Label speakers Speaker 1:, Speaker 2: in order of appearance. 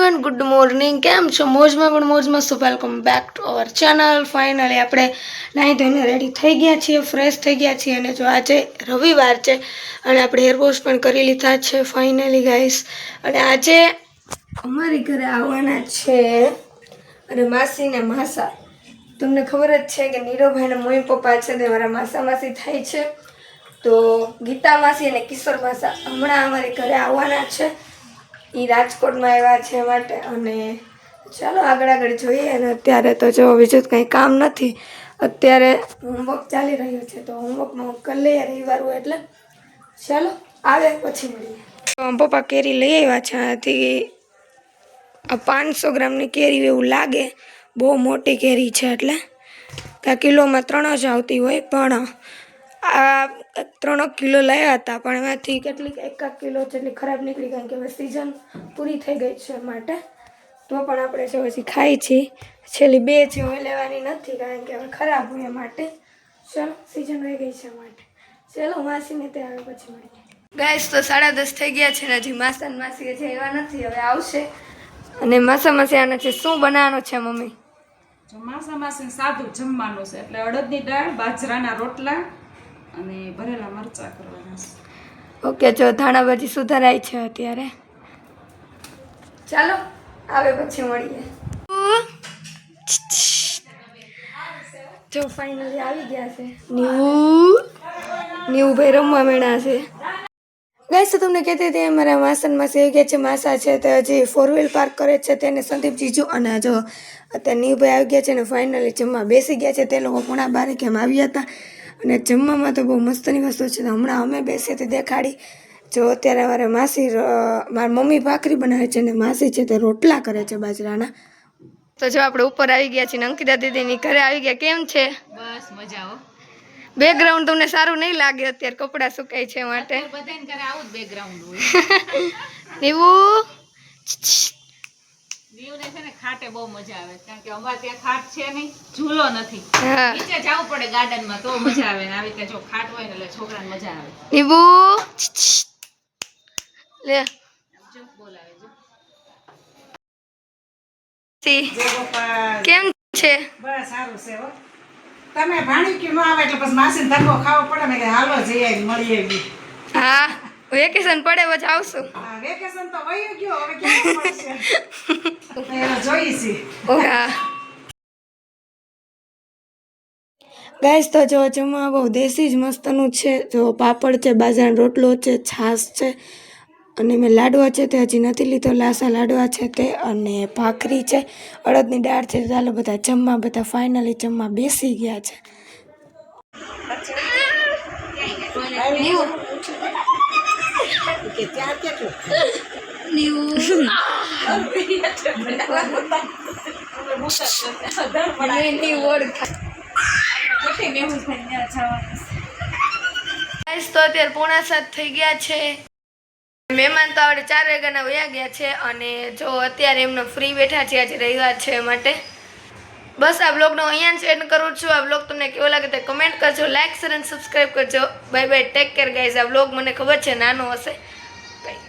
Speaker 1: Everyone good morning केम छो मौज में गुड मौज में welcome back to our channel. Finally આપણે નાહી ધોઈને રેડી થઈ ગયા છીએ, ફ્રેશ થઈ ગયા છીએ અને જો આજે રવિવાર છે અને આપણે હેર વોશ પણ કરી લીધા છે ફાઇનલી ગાઈસ। અને આજે અમારી ઘરે આવવાના છે અને માસી ને માસા। તમને ખબર જ છે કે નીરવભાઈ ના મમ્મી પપ્પા છે તે મારા માસા માસી થાય છે। તો ગીતા માસી અને કિશોર માસા હમણાં અમારી ઘરે આવવાના છે। એ રાજકોટમાં આવ્યા છે માટે અને ચાલો આગળ જોઈએ। અને અત્યારે તો જો બીજું કંઈ કામ નથી, અત્યારે હોમવર્ક ચાલી રહ્યું છે તો હોમવર્કમાં કરી લઈએ રવિવાર હોય એટલે। ચાલો આવે પછી મળીએ। પપ્પા કેરી લઈ આવ્યા છે, આથી આ 500 ગ્રામની કેરી એવું લાગે, બહુ મોટી કેરી છે એટલે ત્યાં કિલોમાં 3 જ આવતી હોય, પણ આ 3 કિલો લાવ્યા હતા પણ એમાંથી કેટલીક 1 કિલો જેટલી ખરાબ નીકળી, કારણ કે હવે સિઝન પૂરી થઈ ગઈ છે માટે। તો પણ આપણે જો હજી ખાઈ છીએ, છેલ્લી 2 છે હવે લેવાની નથી કારણ કે હવે ખરાબ હોય માટે। ચાલો સિઝન રહી ગઈ છે માટે ચાલો માસીને તે આવે પછી મળીએ। ગાઈસ તો 10:30 થઈ ગયા છે ને હજી માસા ને માસી હજી આવ્યા નથી, હવે આવશે। અને માસા માસી આને છે શું બનાવવાનું છે મમ્મી?
Speaker 2: માસા માસી સાદું જમવાનું છે એટલે અડદની દાળ, બાજરાના રોટલા અને ભરેલા મરચા કરવાના છે।
Speaker 1: ઓકે, જો ધાણા ભાજી સુધારાય છે અત્યારે, ચાલો આવે પછી મળીએ। જો ફાઇનલી આવી ગયા છે ન્યુ ભાઈ રમવા મેળા છે। ગાઈસ તો તમને કહેતી હતી અમારા માસા માસી આવી ગયા છે। માસા છે તે હજી 4 વ્હીલ પાર્ક કરે છે તેને સંદીપ જીજુ, અને જો અત્યારે ન્યુભાઈ આવી ગયા છે ને ફાઇનલી જમવા બેસી ગયા છે। તે લોકો 12:30 કેમ આવ્યા હતા અને જમવામાં તો બહુ મસ્તની વસ્તુ છે, હમણાં અમે બેસી હતી દેખાડી। જો અત્યારે અમારે માસી મારી મમ્મી ભાખરી બનાવે છે ને માસી છે તે રોટલા કરે છે બાજરાના। તો જો આપણે ઉપર આવી ગયા છીએ, અંકિતા દીદીની ઘરે આવી ગયા। કેમ છે?
Speaker 2: બસ મજા હો।
Speaker 1: બેકગ્રાઉન્ડ તમને સારું નહીં લાગે, અત્યારે કપડાં સુકાય છે માટે
Speaker 2: બધાને ઘરે આવું જ બેકગ્રાઉન્ડ હોય।
Speaker 1: એવું
Speaker 2: દીવને છે ને ખાટે બહુ મજા આવે, કારણ કે અમારે ત્યાં ખાટ છે નહીં, ઝૂલો નથી, નીચે જવું પડે ગાર્ડનમાં તો મજા આવે, ને આવી રીતે જો ખાટ હોય ને એટલે છોકરાને મજા આવે।
Speaker 1: એવું લે
Speaker 2: જો બોલાવે જો
Speaker 1: કેમ છે?
Speaker 2: બસ સારું છે હો। તમે ભાણી કે ન આવે એટલે પછી માસીને ધક્કો ખાવો પડે ને કે હાલો જઈએ મળીએ।
Speaker 1: હા, વેકેશન પડે પછી આવશું।
Speaker 2: હા, વેકેશન તો વયું ગયો, હવે ક્યારે મળશે એનો જોઈશી।
Speaker 1: ઓહા ગાઈસ તો જો જમવા બહુ દેશી જ મસ્તનું છે। જો પાપડ છે, બાજરાનો રોટલો છે, છાશ છે અને મેં લાડવા છે તે હજી નથી લીધો, લાસા લાડવા છે તે, અને ભાખરી છે, અડદની દાળ છે। ચાલો બધા જમવા, બધા ફાઇનલી જમવા બેસી ગયા છે। તો અત્યારે 6:45 થઈ ગયા છે। મહેમાન તો આપણે 4 વાગ્યાના વયા ગયા છે અને જો અત્યારે એમનો ફ્રી બેઠા છે, આજે રવિવાર છે માટે। બસ આ બ્લોગનો અહીંયા જ એન્ડ કરું છું। આ બ્લોગ તમને કેવો લાગે તે કમેન્ટ કરજો, લાઇક શેર અને સબસ્ક્રાઈબ કરજો। Bye bye, take care guys. આ બ્લોગ મને ખબર છે નાનો હશે।